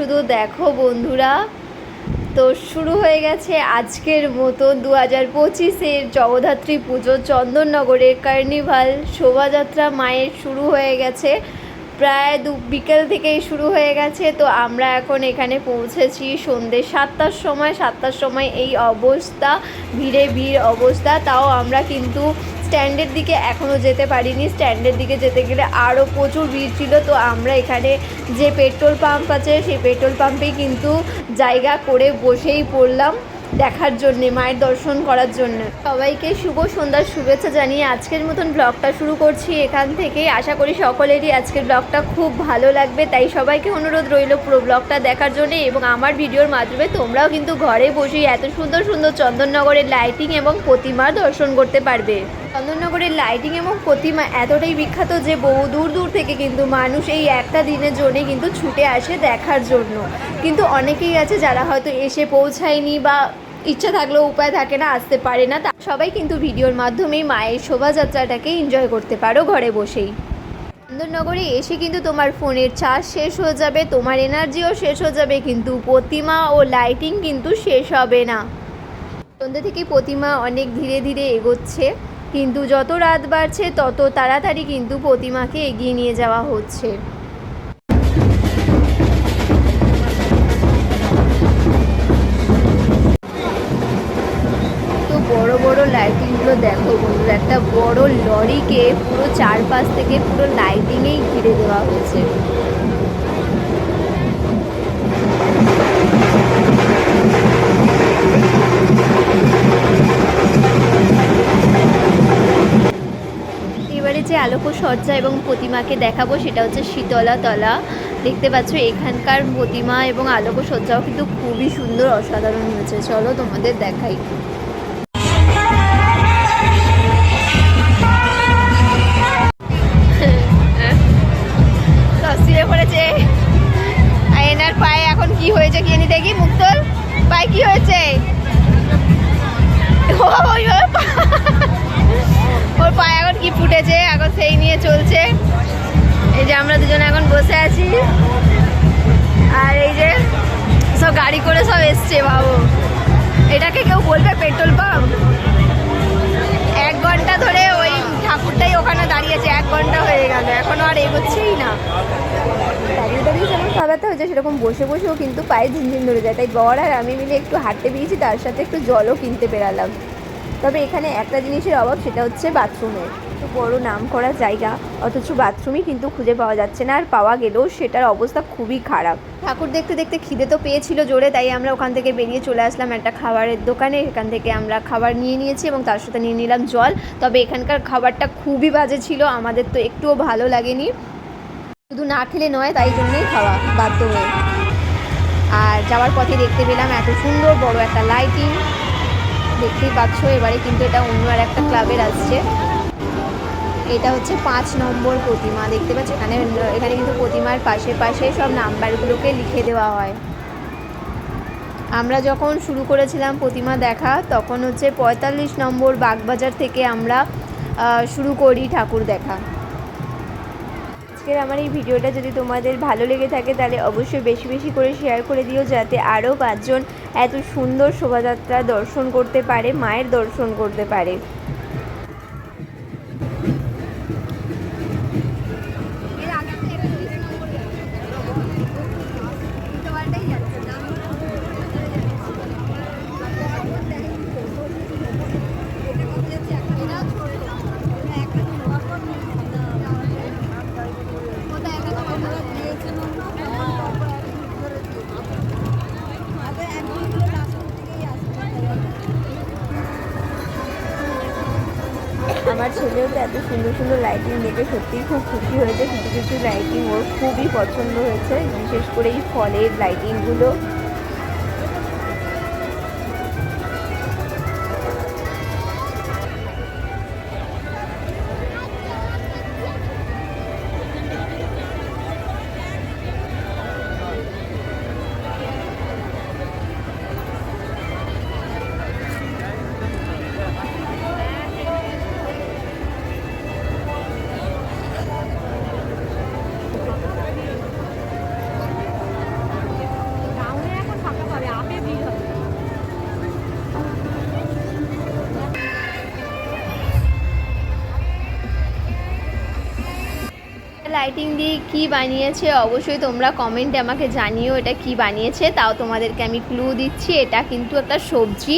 শুধু দেখো বন্ধুরা, তো শুরু হয়ে গেছে আজকের মতো 2025-এর জগদ্ধাত্রী পুজো। চন্দননগরের কার্নিভাল শোভাযাত্রা মায়ের শুরু হয়ে গেছে, প্রায় বিকেল থেকেই শুরু হয়ে গেছে। তো আমরা এখন এখানে পৌঁছেছি সন্ধ্যে 7টার সময়। 7টার সময় এই অবস্থা, ভিড় অবস্থা। তাও আমরা কিন্তু স্ট্যান্ডের দিকে এখনও যেতে পারিনি। স্ট্যান্ডের দিকে যেতে গেলে আরও প্রচুর ভিড় ছিল। তো আমরা এখানে যে পেট্রোল পাম্প আছে সেই পেট্রোল পাম্পেই কিন্তু জায়গা করে বসেই পড়লাম দেখার জন্যে, মায়ের দর্শন করার জন্য। সবাইকে শুভ সন্ধ্যার শুভেচ্ছা জানিয়ে আজকের মতন ব্লগটা শুরু করছি এখান থেকেই। আশা করি সকলেরই আজকের ব্লগটা খুব ভালো লাগবে, তাই সবাইকে অনুরোধ রইল পুরো ব্লগটা দেখার জন্য। এবং আমার ভিডিওর মাধ্যমে তোমরাও কিন্তু ঘরে বসেই এত সুন্দর সুন্দর চন্দননগরের লাইটিং এবং প্রতিমার দর্শন করতে পারবে। চন্দননগরের লাইটিং এবং প্রতিমা এতটাই বিখ্যাত যে বহু দূর দূর থেকে কিন্তু মানুষ এই একটা দিনের জন্যে কিন্তু ছুটে আসে দেখার জন্য। কিন্তু অনেকেই আছে যারা হয়তো এসে পৌঁছায়নি বা ইচ্ছা থাকলেও উপায় থাকে না, আসতে পারে না। তা সবাই কিন্তু ভিডিওর মাধ্যমেই মায়ের শোভাযাত্রাটাকে এনজয় করতে পারো ঘরে বসেই। চন্দননগরে এসে কিন্তু তোমার ফোনের চার্জ শেষ হয়ে যাবে, তোমার এনার্জিও শেষ হয়ে যাবে, কিন্তু প্রতিমা ও লাইটিং কিন্তু শেষ হবে না। সন্ধ্যে থেকে প্রতিমা অনেক ধীরে ধীরে এগোচ্ছে, কিন্তু যত রাত বাড়ছে তত তাড়াতাড়ি কিন্তু প্রতিমাকে এগিয়ে নিয়ে যাওয়া হচ্ছে। তো বড় বড় লাইটিংগুলো দেখো বন্ধুরা, একটা বড় লরিকে পুরো চারপাশ থেকে পুরো লাইটিংয়েই ঘিরে দেওয়া হয়েছে। এবারে যে আলোকসজ্জা এবং প্রতিমাকে দেখাবো সেটা হচ্ছে শীতলা তলা। দেখতে পাচ্ছ এখানকার প্রতিমা এবং আলোকসজ্জাও কিন্তু খুবই সুন্দর, অসাধারণ হয়েছে। চলো তোমাদের দেখাই। পড়েছে এনার পায়ে এখন কি হয়েছে কি জানি, দেখি মুক্তর পায়ে কি হয়েছে। ওর পায়ে এখন কি ফুটেছে, এখন সেই নিয়ে চলছে। এই যে আমরা দুজনে এখন বসে আছি, আর এই যে সব গাড়ি করে সব এসছে। ভাবো, এটাকে কেউ বলবে পেট্রোল পাম্প? 1 ঘন্টা ধরে ওই ঠাকুরটাই ওখানে দাঁড়িয়েছে, 1 ঘন্টা হয়ে গেল, এখনো আর এগোচ্ছেই না। দাঁড়িয়ে দাঁড়িয়ে যেমন পা ব্যথা হয়েছে, সেরকম বসে বসেও কিন্তু পায়ে ঝিনঝিন ধরে যায়। তাই বর আর আমি মিলে একটু হাঁটতে বেরিয়েছি, তার সাথে একটু জলও কিনতে বেরালাম। তবে এখানে একটা জিনিসের অভাব, সেটা হচ্ছে বাথরুমের। তো বড় নাম করা জায়গা, অথচ বাথরুমই কিন্তু খুঁজে পাওয়া যাচ্ছে না, আর পাওয়া গেলেও সেটার অবস্থা খুবই খারাপ। ঠাকুর দেখতে দেখতে খিদে তো পেয়েছিল জোরে, তাই আমরা ওখান থেকে বেরিয়ে চলে আসলাম একটা খাবারের দোকানে। এখান থেকে আমরা খাবার নিয়ে নিয়েছি এবং তার সাথে নিয়ে নিলাম জল। তবে এখানকার খাবারটা খুবই বাজে ছিল, আমাদের তো একটুও ভালো লাগেনি। শুধু না খেলে নয়, তাই জন্যই খাওয়া বাধ্য হয়ে। আর যাওয়ার পথে দেখতে পেলাম এত সুন্দর বড় একটা লাইটিং, দেখতেই পাচ্ছ। এবারে কিন্তু এটা অন্য আর একটা ক্লাবের আসছে। এটা হচ্ছে 5 নম্বর প্রতিমা, দেখতে পাচ্ছ। এখানে কিন্তু প্রতিমার পাশে পাশে সব নাম্বারগুলোকে লিখে দেওয়া হয়। আমরা যখন শুরু করেছিলাম প্রতিমা দেখা, তখন হচ্ছে 45 নম্বর বাগবাজার থেকে আমরা শুরু করি ঠাকুর দেখা। আজকের আমার এই ভিডিওটা যদি তোমাদের ভালো লেগে থাকে, তাহলে অবশ্যই বেশি বেশি করে শেয়ার করে দিও, যাতে আরও 5 জন এত সুন্দর শোভাযাত্রা দর্শন করতে পারে, মায়ের দর্শন করতে পারে। আমার ছেলেও তো এত সুন্দর সুন্দর লাইটিং দেখে সত্যিই খুব খুশি হয়েছে। কিছু কিছু লাইটিং ওর খুবই পছন্দ হয়েছে, বিশেষ করে এই ফলের লাইটিংগুলো। লাইটিং দিয়ে কি বানিয়েছে অবশ্যই তোমরা কমেন্টে আমাকে জানিও এটা কি বানিয়েছে। তাও তোমাদেরকে আমি ক্লু দিচ্ছি, এটা কিন্তু একটা সবজি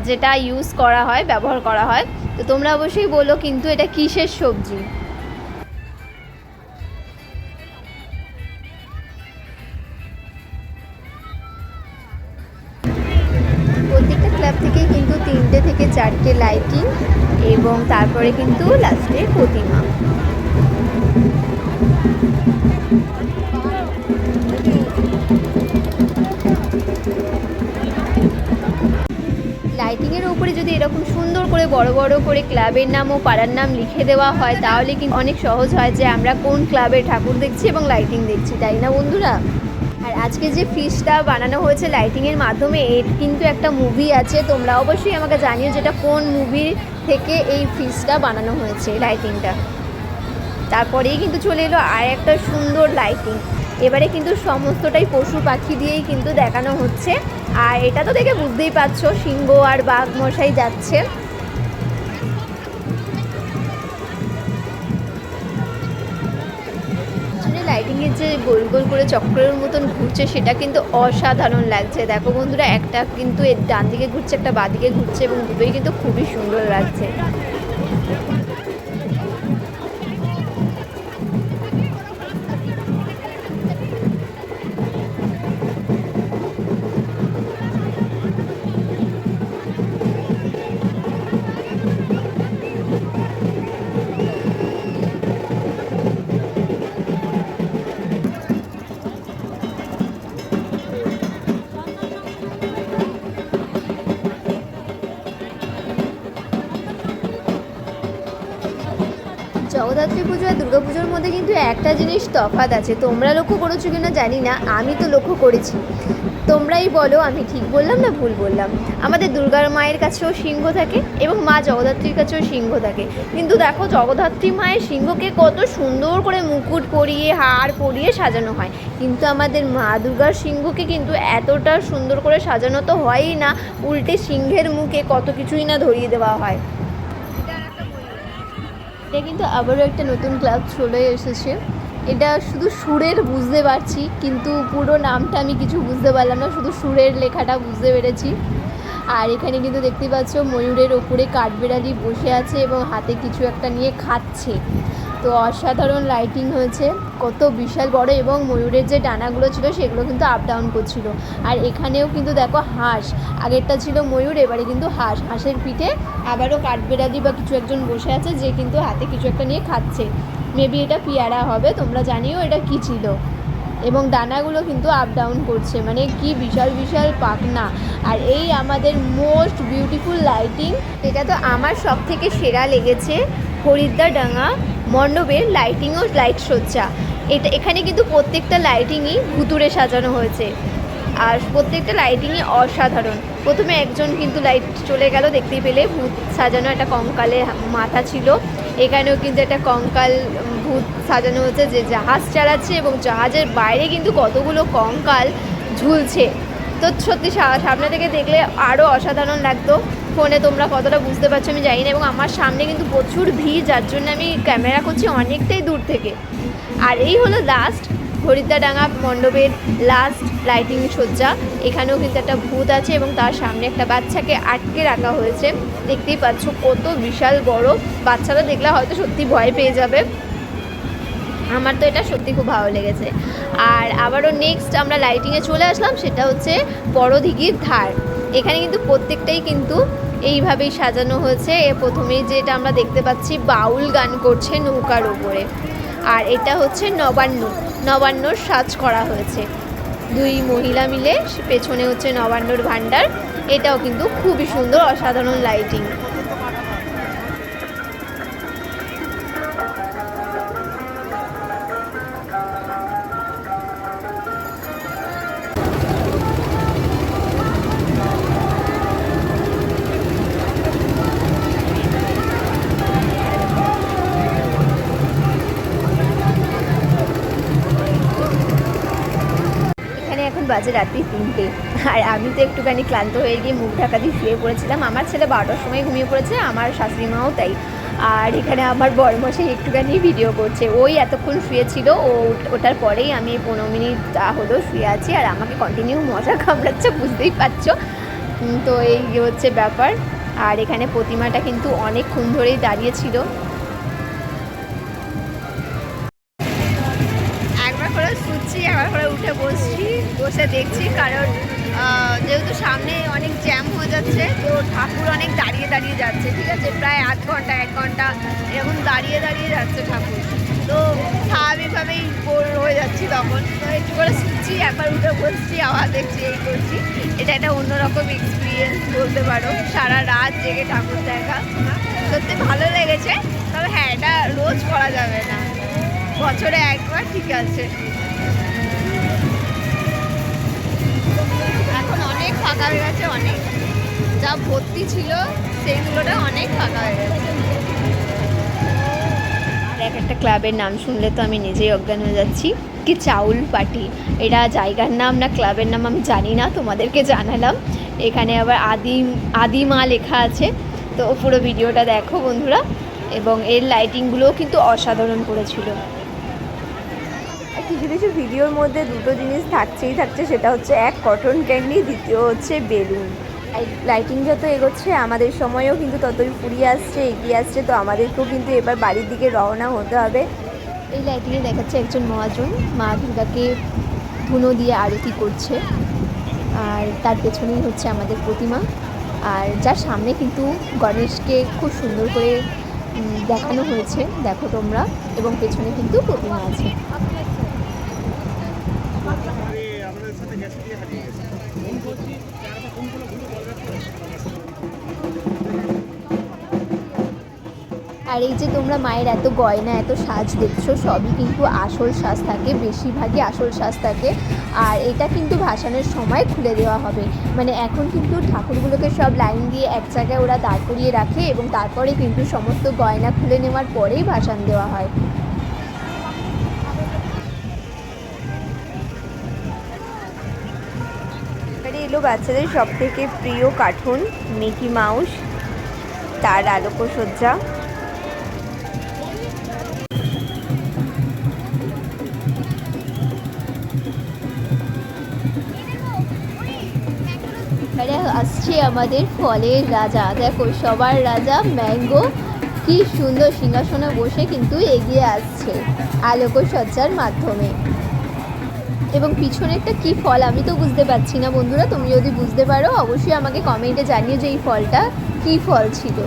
যেটা ইউজ করা হয়, ব্যবহার করা হয়। তো তোমরা অবশ্যই বলো কিন্তু এটা কিসের সবজি। প্রত্যেকটা ক্লাব থেকে কিন্তু 3টে থেকে 4টে লাইটিং এবং তারপরে কিন্তু লাস্টে প্রতিমা। লাইটিংয়ের উপরে যদি এরকম সুন্দর করে বড় বড় করে ক্লাবের নাম ও পাড়ার নাম লিখে দেওয়া হয় তাহলে কিন্তু অনেক সহজ হয় যে আমরা কোন ক্লাবের ঠাকুর দেখছি এবং লাইটিং দেখছি, তাই না বন্ধুরা? আর আজকে যে ফিশটা বানানো হয়েছে লাইটিংয়ের মাধ্যমে এর কিন্তু একটা মুভি আছে, তোমরা অবশ্যই আমাকে জানিও যেটা কোন মুভি থেকে এই ফিশটা বানানো হয়েছে লাইটিংটা। তারপরেই কিন্তু চলে এলো আর একটা সুন্দর লাইটিং। এবারে কিন্তু সমস্তটাই পশু পাখি দিয়েই কিন্তু দেখানো হচ্ছে। আর এটা তো দেখে বুঝতেই পারছো সিংহ আর বাঘ মশাই যাচ্ছে। লাইটিংয়ের যে গোল গোল করে চক্রের মতন ঘুরছে সেটা কিন্তু অসাধারণ লাগছে। দেখো বন্ধুরা, একটা কিন্তু এর ডান দিকে ঘুরছে, একটা বাঁ দিকে ঘুরছে এবং দুটোই কিন্তু খুবই সুন্দর লাগছে। জগদ্ধাত্রী পুজো আর দুর্গা পুজোর মধ্যে কিন্তু একটা জিনিস তফাৎ আছে, তোমরা লক্ষ্য করেছো কিনা জানি না, আমি তো লক্ষ্য করেছি। তোমরাই বলো আমি ঠিক বললাম না ভুল বললাম। আমাদের দুর্গার মায়ের কাছেও সিংহ থাকে এবং মা জগদ্ধাত্রীর কাছেও সিংহ থাকে, কিন্তু দেখো জগদ্ধাত্রী মায়ের সিংহকে কত সুন্দর করে মুকুট পরিয়ে হার পরিয়ে সাজানো হয়, কিন্তু আমাদের মা দুর্গার সিংহকে কিন্তু এতটা সুন্দর করে সাজানো তো হয়ই না, উল্টে সিংহের মুখে কত কিছুই না ধরিয়ে দেওয়া হয়। এটা কিন্তু আবারও একটা নতুন ক্লাব চলে এসেছে। এটা শুধু সুরের বুঝতে পারছি, কিন্তু পুরো নামটা আমি কিছু বুঝতে পারলাম না, শুধু সুরের লেখাটা বুঝতে পেরেছি। আর এখানে কিন্তু দেখতে পাচ্ছ ময়ূরের ওপরে কাঠবিড়ালি বসে আছে এবং হাতে কিছু একটা নিয়ে খাচ্ছে। তো অসাধারণ লাইটিং হয়েছে, কত বিশাল বড়, এবং ময়ূরের যে ডানাগুলো ছিল সেগুলো কিন্তু আপ ডাউন করছিল। আর এখানেও কিন্তু দেখো হাঁস, আগেরটা ছিল ময়ূর, এবারে কিন্তু হাঁস, হাঁসের পিঠে আবারও কাঠবিড়ালি বা কিছু একজন বসে আছে যে কিন্তু হাতে কিছু একটা নিয়ে খাচ্ছে। মেবি এটা পেয়ারা হবে, তোমরা জানিও এটা কী ছিল। এবং ডানাগুলো কিন্তু আপ ডাউন করছে, মানে কি বিশাল বিশাল পাখনা। আর এই আমাদের মোস্ট বিউটিফুল লাইটিং, এটা তো আমার সব থেকে সেরা লেগেছে হরিদ্বারডাঙ্গা মণ্ডপের লাইটিং ও লাইট সজ্জা। এখানে কিন্তু প্রত্যেকটা লাইটিংই ভুতুড়ে সাজানো হয়েছে আর প্রত্যেকটা লাইটিংই অসাধারণ। প্রথমে একজন কিন্তু লাইট চলে গেল, দেখতেই পেলে ভূত সাজানো একটা কঙ্কালের মাথা ছিল। এখানেও কিন্তু একটা কঙ্কাল ভূত সাজানো হচ্ছে যে জাহাজ চালাচ্ছে, এবং জাহাজের বাইরে কিন্তু কতগুলো কঙ্কাল ঝুলছে। তো সত্যি সামনে থেকে দেখলে আরও অসাধারণ লাগতো। ফোনে তোমরা কতটা বুঝতে পারছো আমি জানি না, এবং আমার সামনে কিন্তু প্রচুর ভিড়, যার জন্য আমি ক্যামেরা করছি অনেকটাই দূর থেকে। আর এই হলো লাস্ট হরিদ্বারডাঙ্গা মণ্ডপের লাস্ট লাইটিং সজ্জা। এখানেও কিন্তু একটা ভূত আছে এবং তার সামনে একটা বাচ্চাকে আটকে রাখা হয়েছে, দেখতেই পাচ্ছ কত বিশাল বড়। বাচ্চারা দেখলে হয়তো সত্যি ভয় পেয়ে যাবে, আমার তো এটা সত্যি খুব ভালো লেগেছে। আর আবারও নেক্সট আমরা লাইটিংয়ে চলে আসলাম, সেটা হচ্ছে বড় দিঘির ধার। এখানে কিন্তু প্রত্যেকটাই কিন্তু এইভাবেই সাজানো হয়েছে। প্রথমেই যেটা আমরা দেখতে পাচ্ছি বাউল গান করছে নৌকার ওপরে, আর এটা হচ্ছে নবান্নর সাজ করা হয়েছে। দুই মহিলা মিলে, পেছনে হচ্ছে নবান্নর ভাণ্ডার। এটাও কিন্তু খুবই সুন্দর, অসাধারণ লাইটিং। বাজে রাত্রি 3টে, আর আমি তো একটুখানি ক্লান্ত হয়ে গিয়ে মুখ ঢাকা দিয়ে শুয়ে পড়েছিলাম। আমার ছেলে 12টার সময় ঘুমিয়ে পড়েছে, আমার শাশুড়ি মাও তাই। আর এখানে আমার বড়মশাই একটুখানি ভিডিও করছে, ওই এতক্ষণ শুয়েছিল, ওটার পরেই আমি 15 মিনিট হলো শুয়ে আছি, আর আমাকে কন্টিনিউ মশা কামড়াচ্ছে, বুঝতেই পারছো। তো এই হচ্ছে ব্যাপার। আর এখানে প্রতিমাটা কিন্তু অনেকক্ষণ ধরেই দাঁড়িয়েছিল। একবার করে শুচ্ছি, একবার করে উঠে বসছি, বসে দেখছি, কারণ যেহেতু সামনে অনেক জ্যাম হয়ে যাচ্ছে, তো ঠাকুর অনেক দাঁড়িয়ে দাঁড়িয়ে যাচ্ছে, ঠিক আছে, প্রায় আধ ঘন্টা 1 ঘন্টা এরকম দাঁড়িয়ে দাঁড়িয়ে যাচ্ছে ঠাকুর। তো স্বাভাবিকভাবেই বোর হয়ে যাচ্ছি তখন, তো একটু করে শুচ্ছি, একবার উঠে বসছি, আবার দেখছি, এই করছি। এটা একটা অন্যরকম এক্সপিরিয়েন্স বলতে পারো, সারা রাত জেগে ঠাকুর দেখা, সত্যি ভালো লেগেছে। তবে হ্যাঁ, এটা রোজ করা যাবে না, বছরে একবার ঠিক আছে। এখন অনেক ফাঁকা হয়ে গেছে, অনেক, যা ভর্তি ছিল সেইগুলোটা অনেক ফাঁকা হয়ে গেছে। এক একটা ক্লাবের নাম শুনলে তো আমি নিজেই অজ্ঞান হয়ে যাচ্ছি। কি চাউল পার্টি, এটা জায়গার নাম না ক্লাবের নাম আমি জানি না, তোমাদেরকে জানালাম। এখানে আবার আদিমা লেখা আছে, তো পুরো ভিডিওটা দেখো বন্ধুরা। এবং এর লাইটিংগুলোও কিন্তু অসাধারণ করেছিল। কিছু কিছু ভিডিওর মধ্যে দুটো জিনিস থাকছে, সেটা হচ্ছে এক কটন ক্যান্ডি, দ্বিতীয় হচ্ছে বেলুন। লাইটিং যত এগোচ্ছে আমাদের সময়ও কিন্তু ততই ফুরিয়ে আসছে, এগিয়ে আসছে। তো আমাদেরকেও কিন্তু এবার বাড়ির দিকে রওনা হতে হবে। এই লাইটিংয়ে দেখাচ্ছে একজন মহাজন মা দুর্গাকে ধুনো দিয়ে আরতি করছে, আর তার পেছনেই হচ্ছে আমাদের প্রতিমা, আর যার সামনে কিন্তু গণেশকে খুব সুন্দর করে দেখানো হয়েছে, দেখো তোমরা, এবং পেছনে কিন্তু প্রতিমা আছে। আর এই যে তোমরা মায়ের এত গয়না, এত সাজ দেখছো, সবই কিন্তু আসল সাজ থাকে, বেশিরভাগই আসল সাজ থাকে। আর এটা কিন্তু ভাসানের সময় খুলে দেওয়া হবে, মানে এখন কিন্তু ঠাকুরগুলোকে সব লাইন দিয়ে এক জায়গায় ওরা দাঁড় করিয়ে রাখে, এবং তারপরে কিন্তু সমস্ত গয়না খুলে নেওয়ার পরেই ভাসান দেওয়া হয়। এলো বাচ্চাদের সব থেকে প্রিয় কার্টুন মিকি মাউস, তার আলোকসজ্জা। এবারে আসছে আমাদের ফলের রাজা, দেখো সবার রাজা ম্যাঙ্গো, কি সুন্দর সিংহাসনে বসে কিন্তু এগিয়ে আসছে আলোকসজ্জার মাধ্যমে। এবং পিছনে একটা কী ফল আমি তো বুঝতে পারছি না বন্ধুরা, তুমি যদি বুঝতে পারো অবশ্যই আমাকে কমেন্টে জানিও যে এই ফলটা কী ফল ছিল।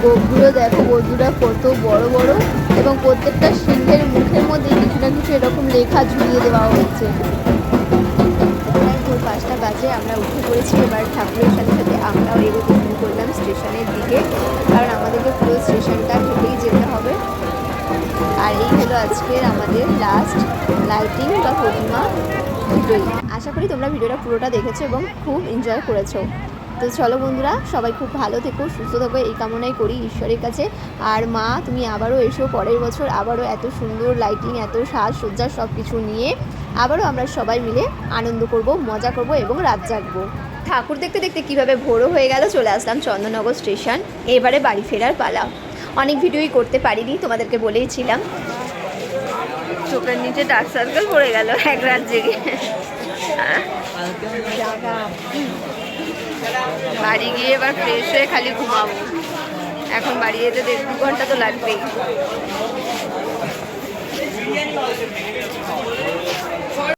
গোপগুলো দেখো বন্ধুরা কত বড় বড়, এবং প্রত্যেকটা সিংহের মুখের মধ্যে কিছু না কিছু এরকম লেখা ঝুলিয়ে দেওয়া হচ্ছে। ভোর 5টা বাজে আমরা উঠে পড়েছি, এবার ঠাকুরের সাথে সাথে আমরাও এগোতে শুরু করলাম স্টেশনের দিকে, কারণ আমাদেরকে পুরো স্টেশনটা হেঁটেই যেতে হবে। আর এই হলো আজকের আমাদের লাস্ট লাইটিং বা প্রতিমা দুটোই। আশা করি তোমরা ভিডিওটা পুরোটা দেখেছো এবং খুব এনজয় করেছো। তো চলো বন্ধুরা, সবাই খুব ভালো থেকো, সুস্থ থাকো, এই কামনাই করি ঈশ্বরের কাছে। আর মা, তুমি আবারও এসো পরের বছর, আবারও এত সুন্দর লাইটিং, এত সাজসজ্জা সব কিছু নিয়ে আবারও আমরা সবাই মিলে আনন্দ করব, মজা করব এবং রাত জাগবো। ঠাকুর দেখতে দেখতে কীভাবে ভোরও হয়ে গেল, চলে আসলাম চন্দননগর স্টেশন। এবারে বাড়ি ফেরার পালা। অনেক ভিডিওই করতে পারিনি, তোমাদেরকে বলেইছিলাম। চোখের নিচে ডার্ক সার্কেল পড়ে গেল এক রাত জেগে। বাড়ি গিয়ে এবার ফ্রেশ হয়ে খালি ঘুমাবো। এখন বাড়ি যেতে 1.5-2 ঘন্টা তো লাগবেই।